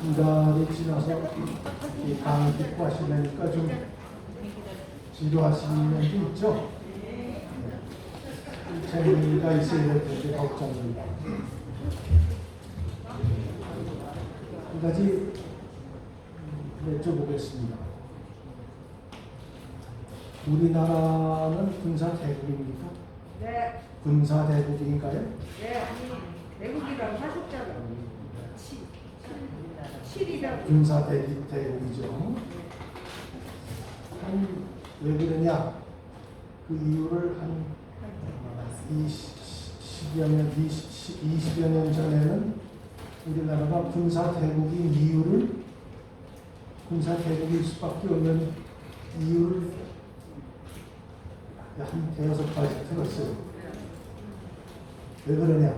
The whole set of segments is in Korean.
두 달이 지나서 이 간 기뻐하시려니까 좀 지루하시는 면도 있죠. 재미가 있어야 될 텐데 걱정입니다. 한 가지 여쭤보겠습니다. 우리나라는 군사 대국입니까? 네. 군사 대국인가요? 네, 아니, 외국이라고 하셨잖아요. 7이라고. 군사 대국이죠. 왜 그러냐? 그 이유를 한 20여 년 전에는 우리나라가 군사 대국인 이유를 군사 대국일 수밖에 없는 이유를 한 대여섯 가지 들었어요. 왜 그러냐?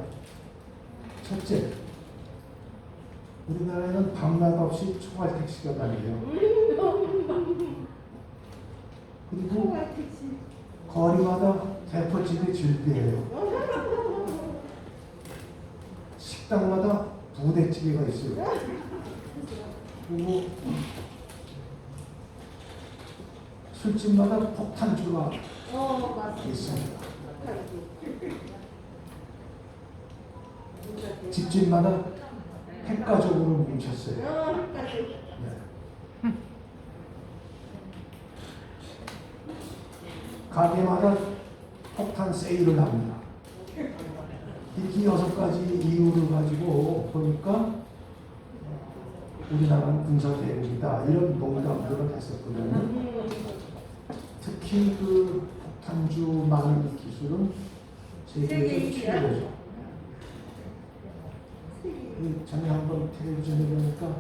첫째, 우리나라에는 밤낮 없이 총알 택시가 다녀요. 그리고 거리마다 대포집이 즐비해요. 식당마다 부대찌개가 있어요. 그리고 술집마다 폭탄주가 있습니다. 집집마다 핵가족으로 뭉쳤어요. 네. 가게마다 폭탄 세일을 합니다. 이렇게 6가지 이유를 가지고 보니까 우리나라는 군사대국이다 이런 농담들을 했었거든요. 특히 그 폭탄주 만들 기술은 세계에서 최고죠. 전에 한번 텔레비전에 보니까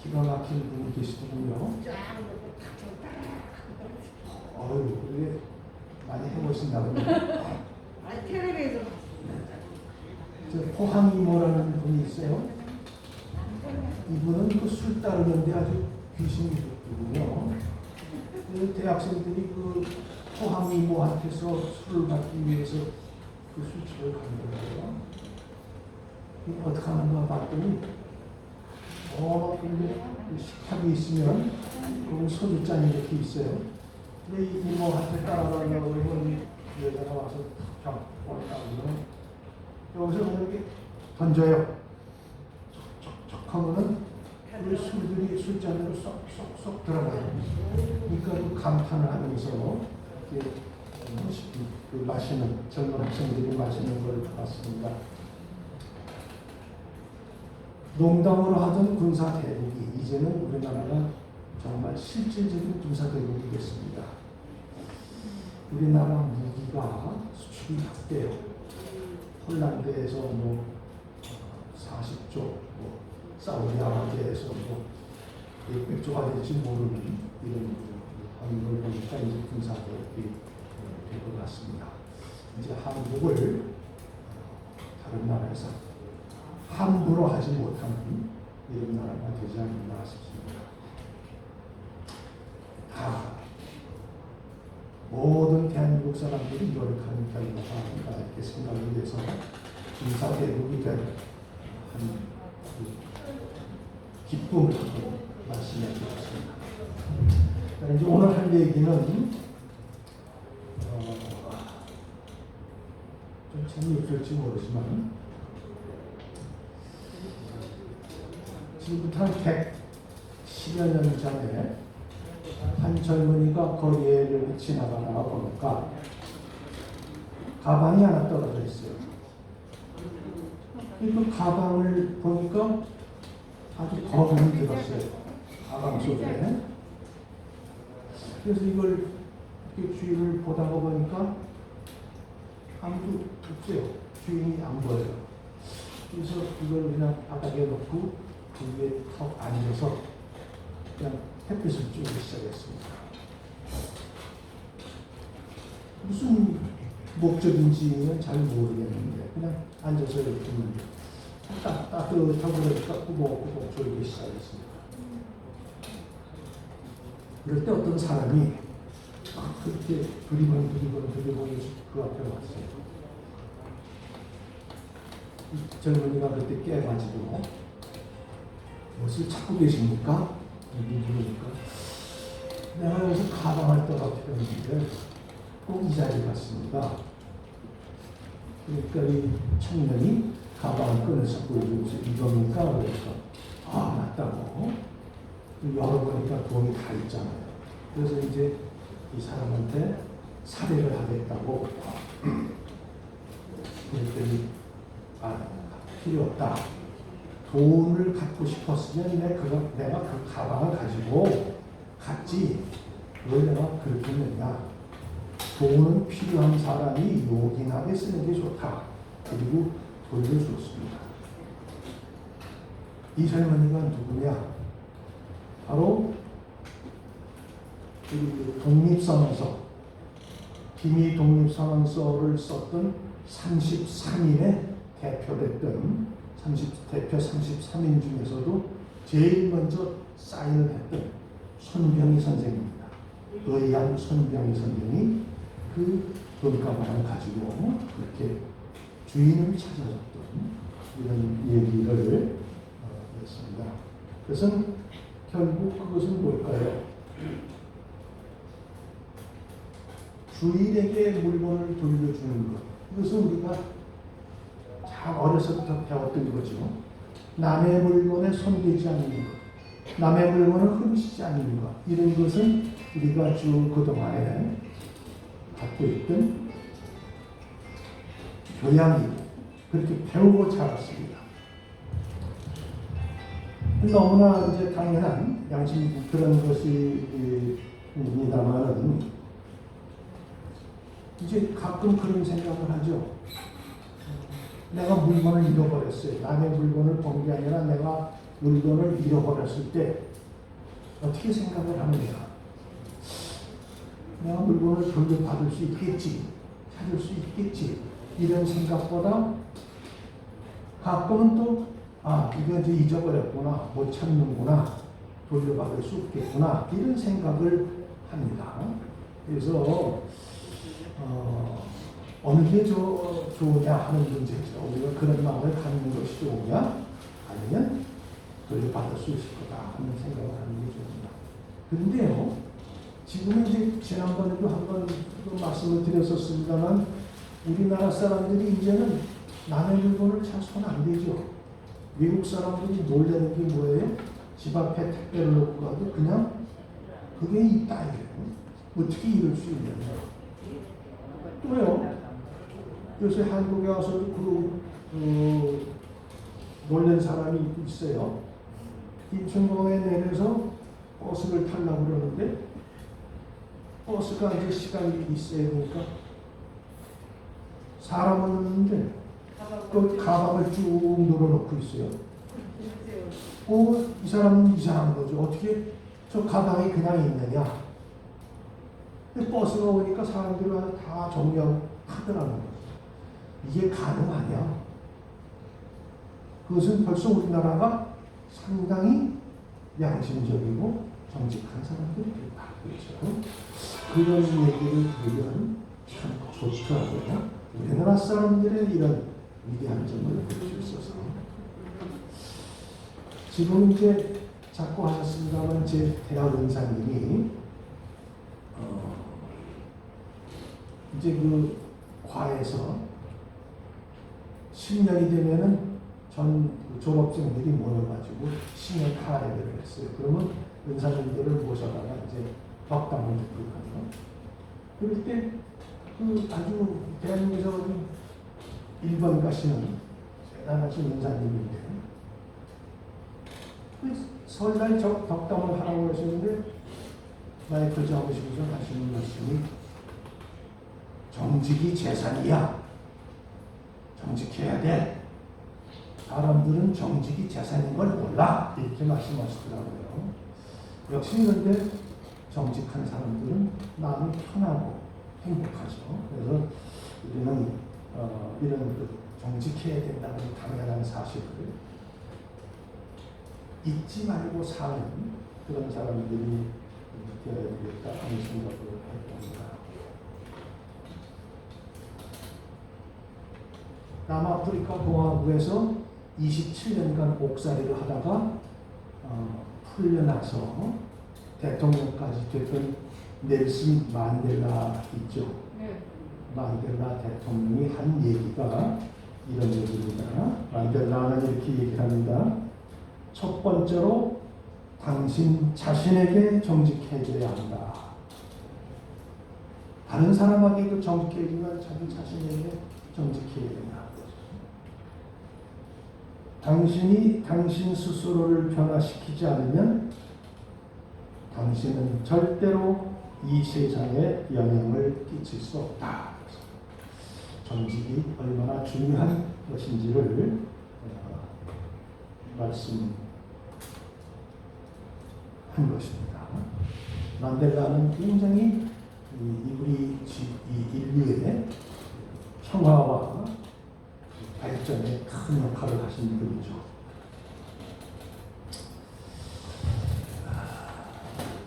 기가 막힌 분이 계시더군요. 어휴, 이게 많이 해보신다 보네. 아니, 텔레비에서. 포항이모라는 분이 있어요. 이분은 그 술 따르는데 아주 귀신이 있거든요. 대학생들이 그 포항이모한테서 술을 받기 위해서 그 술집을 가는 거예요. 어떻게 하는가 봤더니 근데 식탁이 있으면 그건 소주잔이 이렇게 있어요. 근데 이 이모한테 따라가려고 그러면 여자가 와서 탁 따라가면 여기서 그냥 이렇게 던져요. 척척척 하면은 그 술들이 술잔으로 쏙쏙쏙 들어가요. 그러니까 그 감탄을 하면서 그 마시는 젊은 학생들이 마시는 걸 봤습니다. 농담으로 하던 군사 대국이 이제는 우리나라가 정말 실질적인 군사 대국이 됐습니다. 우리나라 무기가 수출이 확대요. 폴란드에서 40조, 사우디아라비아에서 600조가 될지 모르는 이런 걸 보니까 이제 군사 대국이 될 것 같습니다. 이제 한국을 다른 나라에서 함부로 하지 못하는 이런 나라가 되지 않나 싶습니다. 모든 대한민국 사람들이 노력하는 결과가 아닌가 이렇게 생각을 해서 군사 대국이 된 기쁨을 말씀해 주셨습니다. 이제 오늘 할 얘기는 좀 재미없을지 모르지만 지금부터 한 110여 년 전에 한 젊은이가 거리를 지나가다가 보니까 가방이 하나 떨어져 있어요. 그 가방을 보니까 아주 거름이 들었어요. 가방 속에. 그래서 이걸 주인을 보다가 보니까 아무도 없어요. 주인이 안 보여요. 그래서 이걸 그냥 바닥에 놓고 그 위에 턱 앉아서 그냥 햇빛을 쬐기 시작했습니다. 무슨 목적인지는 잘 모르겠는데 그냥 앉아서 이렇게 따뜻하고 그러니까 꾸벅꾸벅 졸기 시작했습니다. 그럴 때 어떤 사람이 그렇게 두리번 그 앞에 왔어요. 젊은이가 그때 깨가지고 무엇을 찾고 계십니까? 여기 물으니까 내가 여기서 가방을 떨어뜨렸는데 꼭 이 자리에 갔습니다. 그러니까 이 청년이 가방을 꺼내서 보여주면서 이겁니까? 그러니까 아 맞다고. 열어보니까 돈이 다 있잖아요. 그래서 이제 이 사람한테 살해를 하겠다고 그랬더니 아 필요 없다. 돈을 갖고 싶었으면 내가 그 가방을 가지고 갔지. 왜 내가 그렇게 했느냐. 돈은 필요한 사람이 요긴하게 쓰는 게 좋다. 그리고 돌려줬습니다. 이 젊은이가 누구냐? 바로 독립선언서, 기미 독립선언서를 썼던 33인의 대표됐던 대표 33인 중에서도 제일 먼저 사인을 했던 손병희 선생입니다. 의한 손병희 선생이 그 돈가방을 가지고 그렇게 주인을 찾아줬던 이런 얘기를 했습니다. 그것은 결국 그것은 뭘까요? 주인에게 물건을 돌려주는 것. 이것은 우리가 참 어려서부터 배웠던 거죠. 남의 물건에 손대지 않는 것, 남의 물건을 훔치지 않는 것, 이런 것은 우리가 쭉 그동안에 갖고 있던 교양이고 그렇게 배우고 자랐습니다. 너무나 이제 당연한 양심 그런 것입니다만은 이제 가끔 그런 생각을 하죠. 내가 물건을 잃어버렸어요. 남의 물건을 본 게 아니라 내가 물건을 잃어버렸을 때 어떻게 생각을 하느냐. 내가 물건을 돌려받을 수 있겠지, 찾을 수 있겠지, 이런 생각보다 가끔은 또 이거 이제 잊어버렸구나, 못 찾는구나, 돌려받을 수 없겠구나, 이런 생각을 합니다. 그래서 어느 게 좋으냐 하는 문제죠. 우리가 그런 마음을 갖는 것이 좋으냐, 아니면 돌려받을 수 있을 거다 하는 생각을 하는 게 좋습니다. 그런데요, 지금은 이제 지난번에도 한번 말씀을 드렸었습니다만, 우리나라 사람들이 이제는 남의 물건을 잘 손 안 대죠. 외국 사람들이 놀라는 게 뭐예요? 집 앞에 택배를 놓고 가도 그냥 그게 있다 이래요. 어떻게 이럴 수 있느냐. 또요, 요새 한국에 와서도 놀란 사람이 있어요. 인천공항에 내려서 버스를 타려고 그러는데 버스가 이제 시간이 있어야 되니까 사람은 없는데 그 가방을 쭉 늘어놓고 있어요. 이 사람은 이상한 거죠. 어떻게 저 가방이 그냥 있느냐. 근데 버스가 오니까 사람들이 와서 다 정리하고 하더라는 거죠. 이게 가능하냐. 그것은 벌써 우리나라가 상당히 양심적이고 정직한 사람들이 됐다. 그렇죠. 그런 얘기를 들으면 참 좋더라고요. 우리나라 사람들의 이런 위대한 점을 볼 수 있어서. 지금 이제 자꾸 하셨습니다만 제 대학 은사님이 이제 그 과에서 10년이 되면은 전 졸업생들이 모여가지고 신년 카레를 했어요. 그러면 은사님들을 모셔다가 이제 덕담을 듣고 가요. 그럴 때 그 아주 대한민국에서 1번 가시는 대단하신 은사님인데 설날 덕담을 하라고 하시는데 마이크 잡으시면서 하시는 말씀이 정직이 재산이야. 정직해야 돼. 사람들은 정직이 재산인 걸 몰라. 이렇게 말씀하시더라고요. 역시 그런데 정직한 사람들은 마음이 편하고 행복하죠. 그래서 우리는 이런 정직해야 된다는 당연한 사실을 잊지 말고 사는 그런 사람들이 되어야 되겠다 하는 생각을 했습니다. 남아프리카 공화국에서 27년간 옥살이를 하다가 풀려나서 대통령까지 됐던 넬슨 만델라 있죠. 네. 만델라 대통령이 한 얘기가 이런 얘기입니다. 만델라는 이렇게 얘기를 합니다. 첫 번째로 당신 자신에게 정직해져야 한다. 다른 사람에게도 정직해지만 자기 자신에게 정직해야 된다. 당신이 당신 스스로를 변화시키지 않으면 당신은 절대로 이 세상에 영향을 끼칠 수 없다. 정직이 얼마나 중요한 것인지를 말씀한 것입니다. 만델라는 굉장히 우리 이 인류의 평화와 발전에 큰 역할을 하신 분이죠.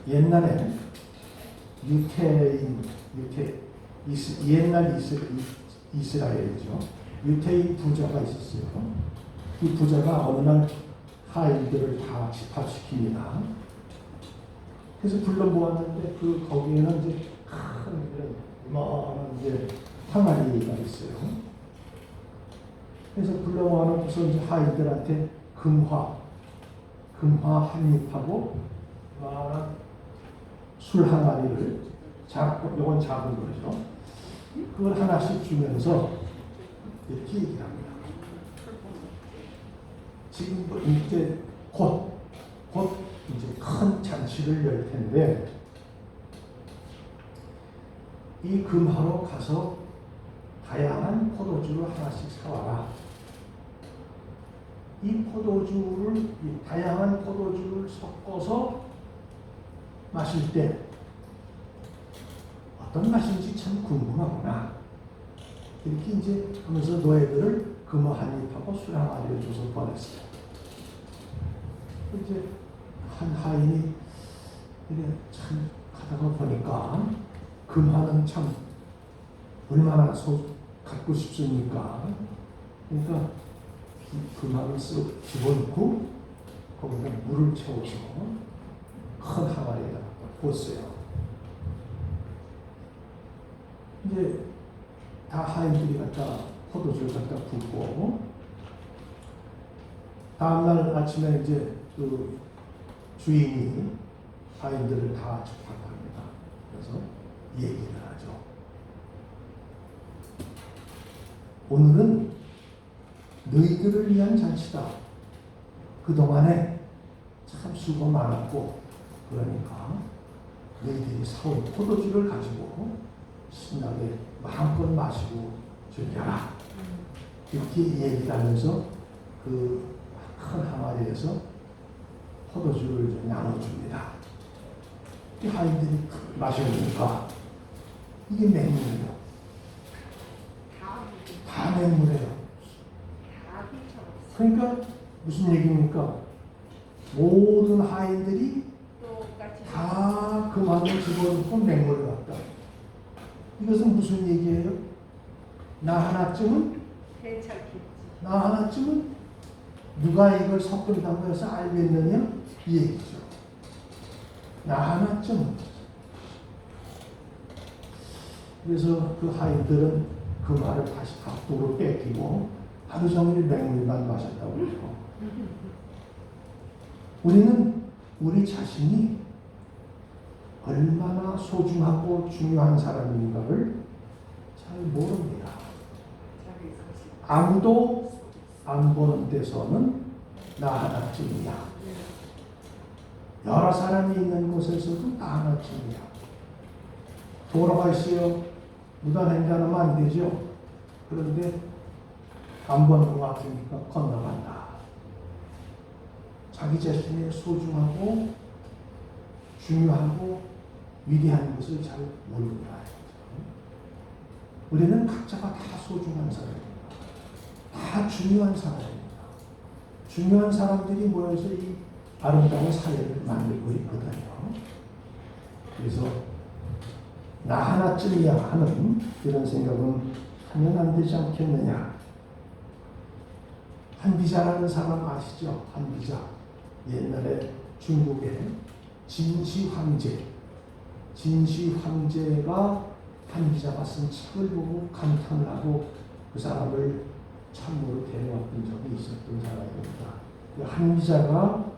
옛날에 옛날 이스라엘이죠. 유태인 부자가 있었어요. 이 부자가 어느 날 하인들을 다 집합시킵니다. 그래서 불러 모았는데 거기에는 이제 큰 이런 이제 항아리가 있어요. 그래서 불러 모아놓고서 이제 하인들한테 금화 한 입하고 술 항아리를 요건 작은 거죠. 그걸 하나씩 주면서 이렇게 얘기를 합니다. 지금 이제 곧 이제 큰 잔치를 열 텐데 이 금화로 가서 다양한 포도주를 하나씩 사와라. 이 다양한 포도주를 섞어서 마실 때 어떤 맛인지 참 궁금하구나. 이렇게 이제 하면서 노예들을 금화 한 입하고 술 항아리를 줘서 보냈어요. 이제 한 하인이 이래 참 하다가 보니까 금화는 참 얼마나 갖고 싶습니까? 그러니까 금화를 쓱 집어넣고 거기다 물을 채워서 큰 항아리에다 붓어요. 이제 다 하인들이 갖다 포도주를 갖다 붓고 다음날 아침에 이제 그 주인이 하인들을 다 집합합니다. 그래서 얘기를 하죠. 오늘은 너희들을 위한 잔치다. 그동안에 참 수고 많았고 그러니까 너희들이 사온 포도주를 가지고 신나게 마음껏 마시고 즐겨라. 이렇게 얘기를 하면서 그 큰 항아리에서 포도주를 나눠줍니다. 이 하인들이 마셔보니까 이게 맹물이에요. 다 맹물이에요. 그러니까 무슨 얘기입니까? 모든 하인들이 다 그 맘을 집어넣고 맹물을 갖다. 이것은 무슨 얘기예요? 나 하나쯤은 누가 이걸 섞은다고 해서 알겠느냐? 이 얘기죠. 나 하나쯤은. 그래서 그 하인들은 그 말을 다시 각도로 뺏기고 하루 종일 맹물만 마셨다고 그래요. 우리는 우리 자신이 얼마나 소중하고 중요한 사람인가를 잘 모릅니다. 아무도 안 보는 데서는 나 하나쯤이야. 여러 사람이 있는 곳에서도 나 하나쯤이야. 도로가 있어요. 무단횡단하면 안 되죠. 그런데 안 보는 것 같으니까 건너간다. 자기 자신의 소중하고 중요하고 위대한 것을 잘 모릅니다. 우리는 각자가 다 소중한 사람입니다. 다 중요한 사람입니다. 중요한 사람들이 모여서 이 아름다운 사회를 만들고 있거든요. 그래서 나 하나쯤이야 하는 이런 생각은 하면 안 되지 않겠느냐. 한비자라는 사람 아시죠? 한비자. 옛날에 중국의 진시 황제가 한 기자가 쓴 책을 보고 감탄을 하고 그 사람을 참모로 데려왔던 적이 있었던 사람입니다. 한 기자가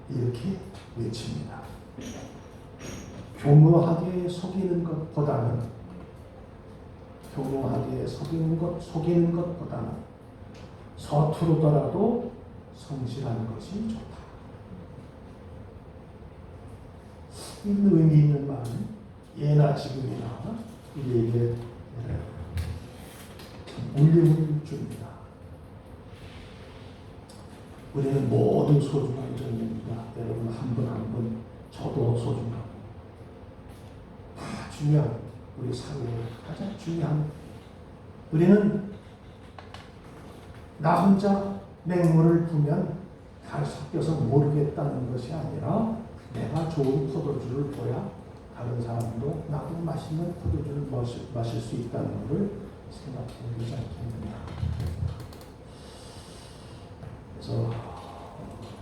이렇게 외칩니다. 교묘하게 속이는 것보다는 서투르더라도 성실한 것이 좋다. 이런 의미 있는 말은 예나 지금이나 우리에게 울림을 줍니다. 우리는 모두 소중한 존재입니다. 여러분 한 분 한 분 저도 소중하고 다 중요한 우리 사회의 가장 중요한 우리는 나 혼자 맹물을 부면 다 섞여서 모르겠다는 것이 아니라 내가 좋은 포도주를 보야 다른 사람도 나도 맛있는 포도주를 마실 수 있다는 것을 생각해 보지 않겠느냐. 그래서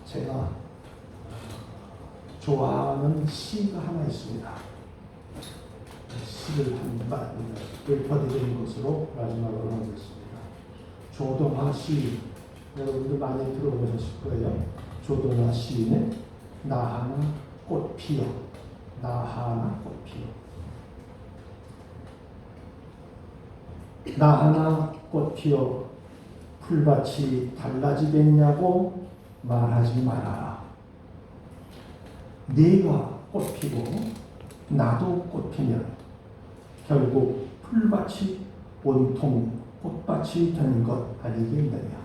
제가 좋아하는 시가 하나 있습니다. 시를 한번 읊어드리는 것으로 마지막으로 하겠습니다. 조동아 시, 여러분들 많이 들어보셨을 거예요. 조동아 시인의 나 하나 꽃 피어, 나 하나 꽃 피어. 나 하나 꽃 피어 풀밭이 달라지겠냐고 말하지 말아라. 네가 꽃 피고 나도 꽃 피면 결국 풀밭이 온통 꽃밭이 되는 것 아니겠느냐.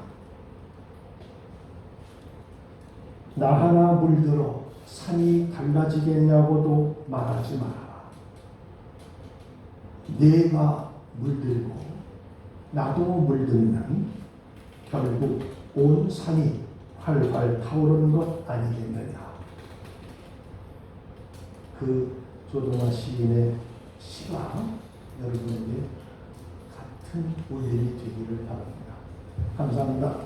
나 하나 물들어 산이 달라지겠냐고도 말하지 마라. 네가 물들고 나도 물들면 결국 온 산이 활활 타오르는 것 아니겠느냐. 그 조동아 시인의 시가 여러분에게 같은 울림이 되기를 바랍니다. 감사합니다.